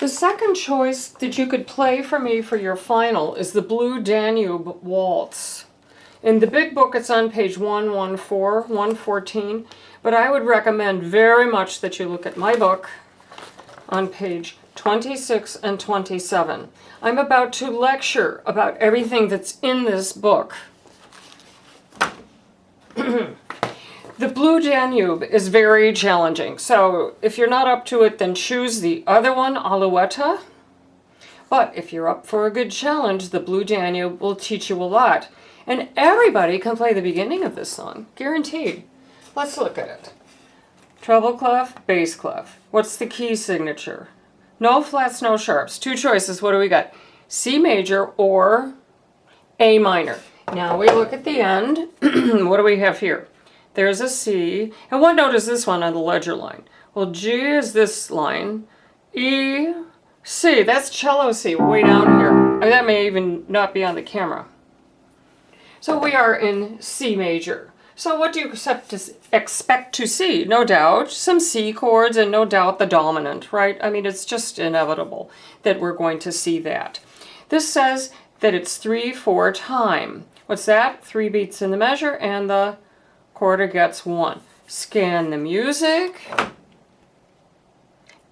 The second choice that you could play for me for your final is the Blue Danube Waltz. In the big book, it's on page 114, 114, but I would recommend very much that you look at my book on page 26 and 27. I'm about to lecture about everything that's in this book. The Blue Danube is very challenging, so if you're not up to it, then choose the other one, Alouetta. But if you're up for a good challenge, the Blue Danube will teach you a lot. And everybody can play the beginning of this song, guaranteed. Let's look at it. Treble clef, bass clef. What's the key signature? No flats, no sharps. Two choices. What do we got? C major or A minor. Now we look at the end. What do we have here? There's a C. And what note is this one on the ledger line? Well, G is this line. E, C. That's cello C way down here. I mean, that may even not be on the camera. So we are in C major. So what do you expect to see? No doubt some C chords and no doubt the dominant, right? I mean, it's just inevitable that we're going to see that. This says that it's 3/4 time. What's that? 3 beats in the measure and the quarter gets 1. Scan the music.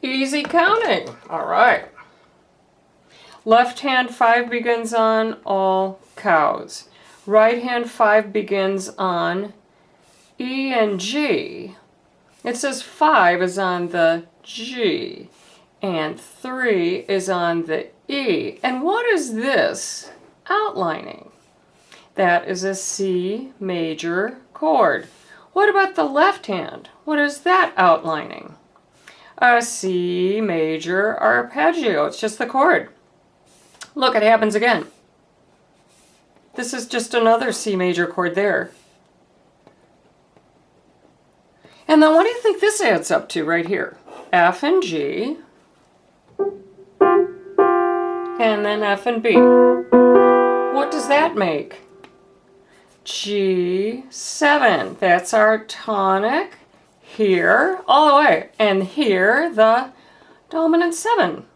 Easy counting. All right. Left hand 5 begins on all cows. Right hand 5 begins on E and G. It says 5 is on the G and 3 is on the E. And what is this outlining? That is a C major chord. What about the left hand? What is that outlining? A C major arpeggio. It's just the chord. Look, it happens again. This is just another C major chord there. And then what do you think this adds up to right here? F and G. And then F and B. What does that make? G7. That's our tonic here, all the way. And here, the dominant 7.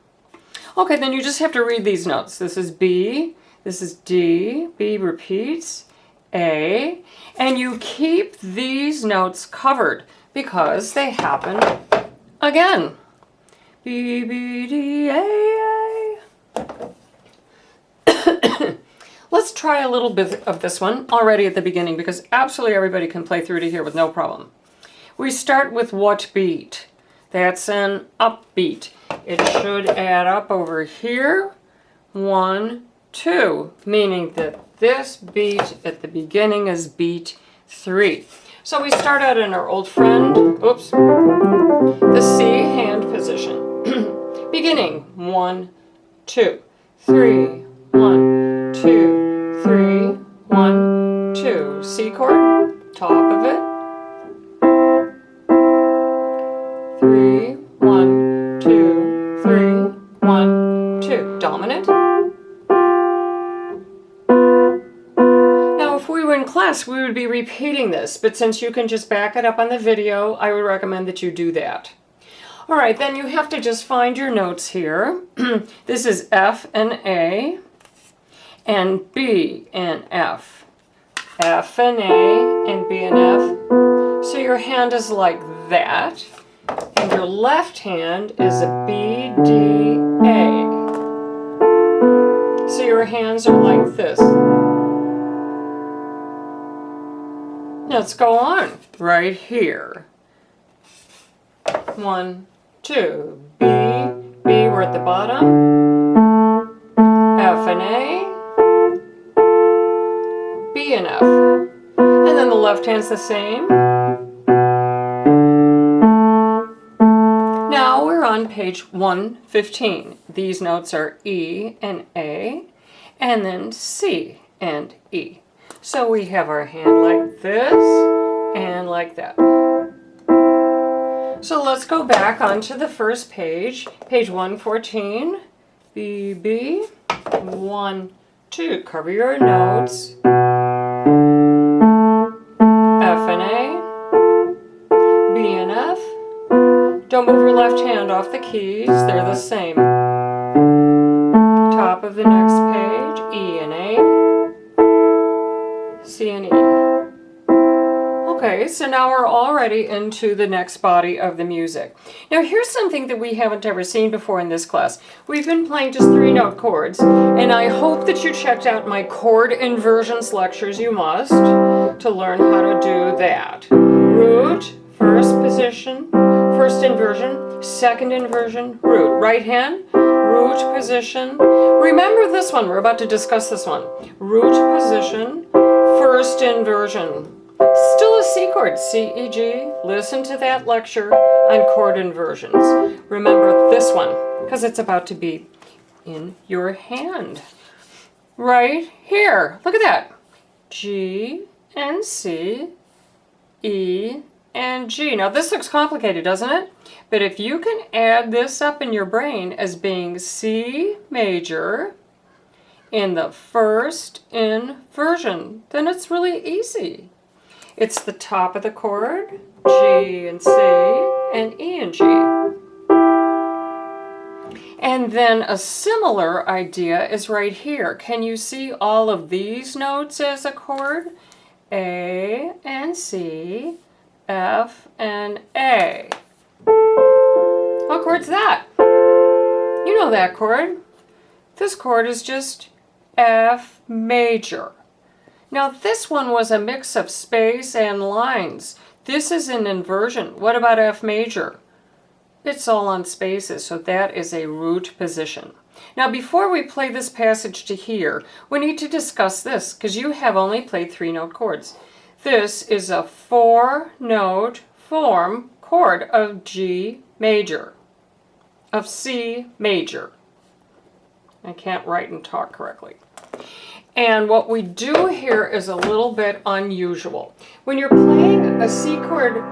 Okay, then you just have to read these notes. This is B. This is D, B repeats, A, and you keep these notes covered because they happen again. B, B, D, A, A. Let's try a little bit of this one already at the beginning because absolutely everybody can play through to here with no problem. We start with what beat? That's an upbeat. It should add up over here. 1, 2, meaning that this beat at the beginning is beat 3. So we start out in our old friend, oops, the C hand position. Beginning 1, 2, 3, 1, 2, 3, 1, 2. C chord, top of it. 3, 1, 2, 3, 1, 2. Dominant. In class, we would be repeating this, but since you can just back it up on the video, I would recommend that you do that. All right, then you have to just find your notes here. This is F and A, and B and F. F and A, and B and F. So your hand is like that, and your left hand is a B, D, A. So your hands are like this. Let's go on right here. 1, 2, B, B, we're at the bottom. F and A, B and F. And then the left hand's the same. Now we're on page 115. These notes are E and A, and then C and E. So we have our hand like this and like that. So let's go back onto the first page, page 114. B, B, 1, 2. Cover your notes. F and A, B and F. Don't move your left hand off the keys, they're the same. Okay, so now we're already into the next body of the music. Now here's something that we haven't ever seen before in this class. We've been playing just 3-note chords, and I hope that you checked out my chord inversions lectures. You must, to learn how to do that. Root, first position, first inversion, second inversion, root. Right hand, root position. Remember this one, we're about to discuss this one. Root position, first inversion. Still a C chord, C, E, G. Listen to that lecture on chord inversions. Remember this one, because it's about to be in your hand. Right here. Look at that. G and C, E and G. Now this looks complicated, doesn't it? But if you can add this up in your brain as being C major in the first inversion, then it's really easy. It's the top of the chord, G and C, and E and G. And then a similar idea is right here. Can you see all of these notes as a chord? A and C, F and A. What chord's that? You know that chord. This chord is just F major. Now this one was a mix of space and lines. This is an inversion. What about F major? It's all on spaces, so that is a root position. Now before we play this passage to here, we need to discuss this, because you have only played 3-note chords. This is a 4-note form chord of G major, of C major. I can't write and talk correctly. And what we do here is a little bit unusual. When you're playing a C chord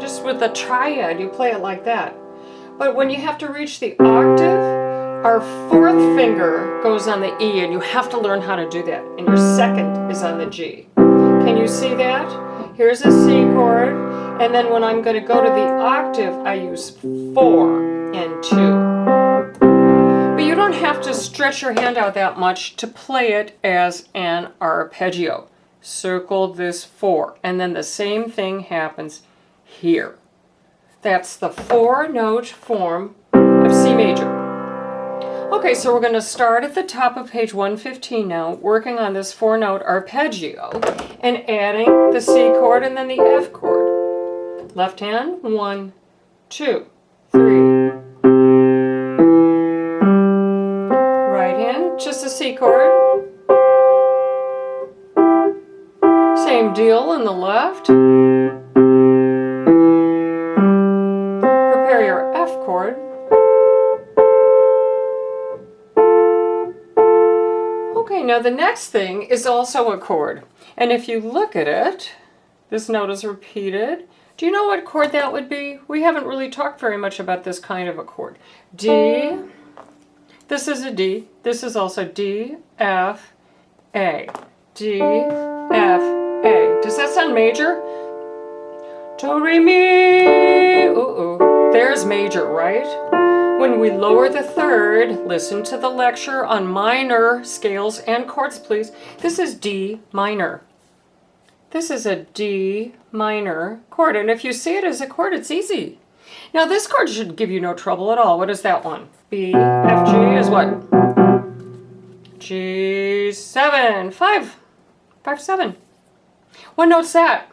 just with a triad, you play it like that. But when you have to reach the octave, our 4th finger goes on the E, and you have to learn how to do that. And your 2nd is on the G. Can you see that? Here's a C chord, and then when I'm going to go to the octave, I use 4 and 2. But you don't have to stretch your hand out that much to play it as an arpeggio. Circle this 4, and then the same thing happens here. That's the 4-note form of C major. Okay, so we're going to start at the top of page 115 now, working on this 4-note arpeggio and adding the C chord and then the F chord. Left hand, 1, 2, 3. Right hand, just a C chord. Same deal in the left. Prepare your F chord. Okay, now the next thing is also a chord. And if you look at it, this note is repeated. Do you know what chord that would be? We haven't really talked very much about this kind of a chord. D, this is a D, this is also D, F, A. D, F, A. Does that sound major? Do, re, mi, ooh, ooh. There's major, right? When we lower the 3rd, listen to the lecture on minor scales and chords, please. This is D minor. This is a D minor chord, and if you see it as a chord, it's easy. Now this chord should give you no trouble at all. What is that one? B, F, G is what? G7, 5, 7. What note's that?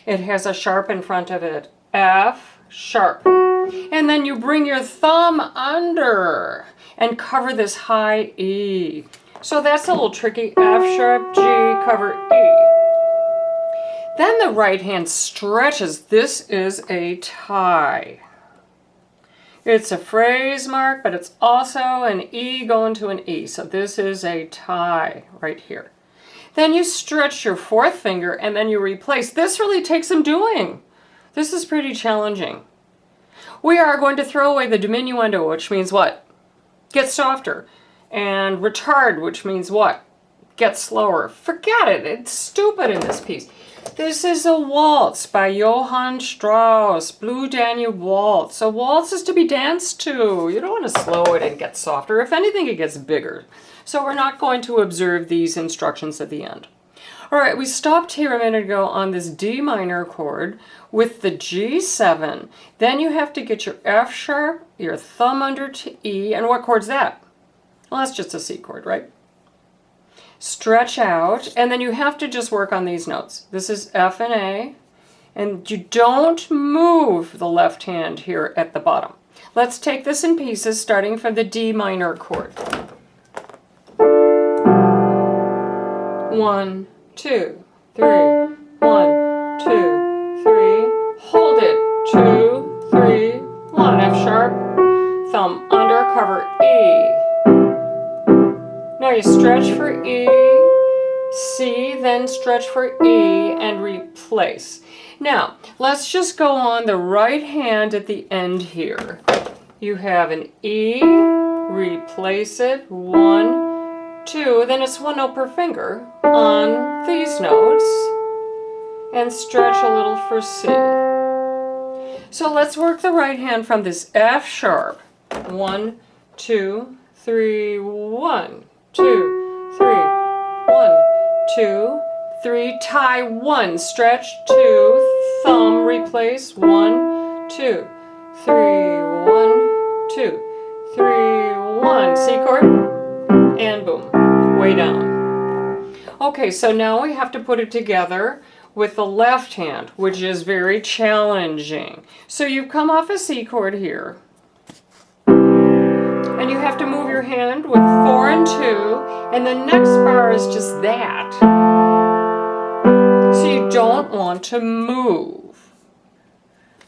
It has a sharp in front of it. F sharp. And then you bring your thumb under and cover this high E. So that's a little tricky. F sharp, G, cover E. Then the right hand stretches. This is a tie. It's a phrase mark, but it's also an E going to an E. So this is a tie right here. Then you stretch your 4th finger and then you replace. This really takes some doing. This is pretty challenging. We are going to throw away the diminuendo, which means what? Get softer. And retard, which means what? Get slower. Forget it. It's stupid in this piece. This is a waltz by Johann Strauss, Blue Danube Waltz. A waltz is to be danced to. You don't want to slow it and get softer. If anything, it gets bigger. So we're not going to observe these instructions at the end. All right, we stopped here a minute ago on this D minor chord with the G7. Then you have to get your F sharp, your thumb under to E, and what chord's that? Well, that's just a C chord, right? Stretch out, and then you have to just work on these notes. This is F and A, and you don't move the left hand here at the bottom. Let's take this in pieces, starting from the D minor chord. 1, 2, 3, 1, 2, 3, hold it, 2, 3, 1, F sharp, thumb under, cover E. Now you stretch for E, C, then stretch for E, and replace. Now, let's just go on the right hand at the end here. You have an E, replace it, 1, 2, then it's 1 note per finger on these notes, and stretch a little for C. So let's work the right hand from this F sharp. 1, 2, 3, 1, 2, 3, 1, 2, 3, tie 1, stretch 2, thumb, replace 1, 2, 3, 1, 2, 3, 1, C chord. And boom, way down. Okay, so now we have to put it together with the left hand, which is very challenging. So you come off a C chord here, and you have to move your hand with 4 and 2, and the next bar is just that. So you don't want to move.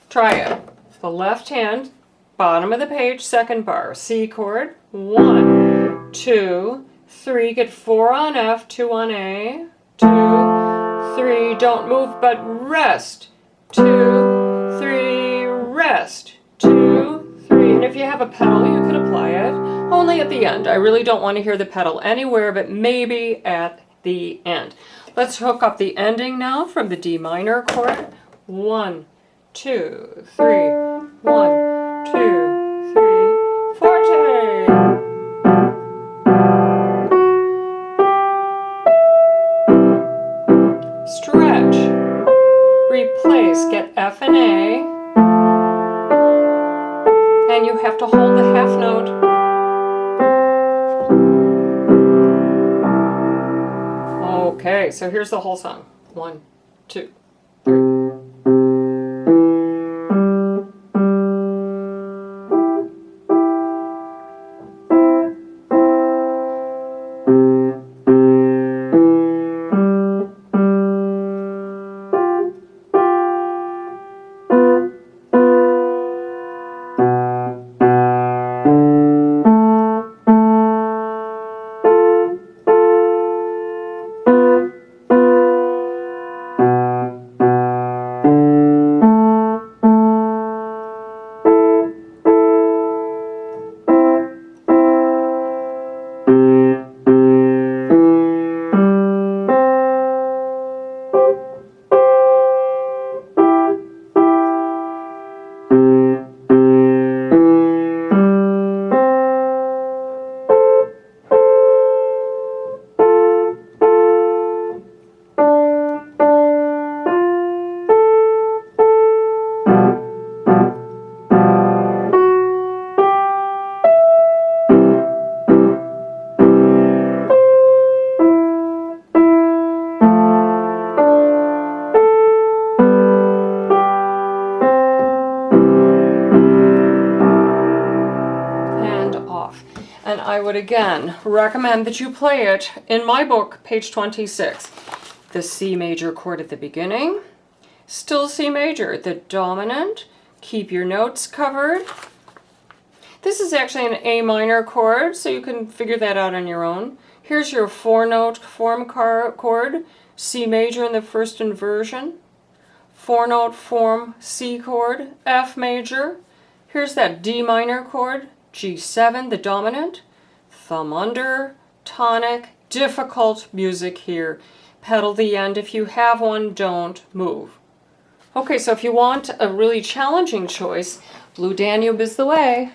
Try it. The left hand, bottom of the page, second bar, C chord, 1, 2, 3, get 4 on F, 2 on A, 2, 3, don't move but rest, 2, 3, rest, 2, 3, and if you have a pedal you could apply it, only at the end. I really don't want to hear the pedal anywhere but maybe at the end. Let's hook up the ending now from the D minor chord, 1, 2, 3, 1, 2, 3, forte! Stretch, replace, get F and A, and you have to hold the half note. Okay, so here's the whole song. 1, 2, 3. And I would again recommend that you play it in my book, page 26. The C major chord at the beginning, still C major, the dominant, keep your notes covered. This is actually an A minor chord, so you can figure that out on your own. Here's your 4-note form chord, C major in the first inversion, 4-note form C chord, F major. Here's that D minor chord, G7, the dominant, thumb under, tonic, difficult music here. Pedal the end. If you have one, don't move. Okay, so if you want a really challenging choice, Blue Danube is the way.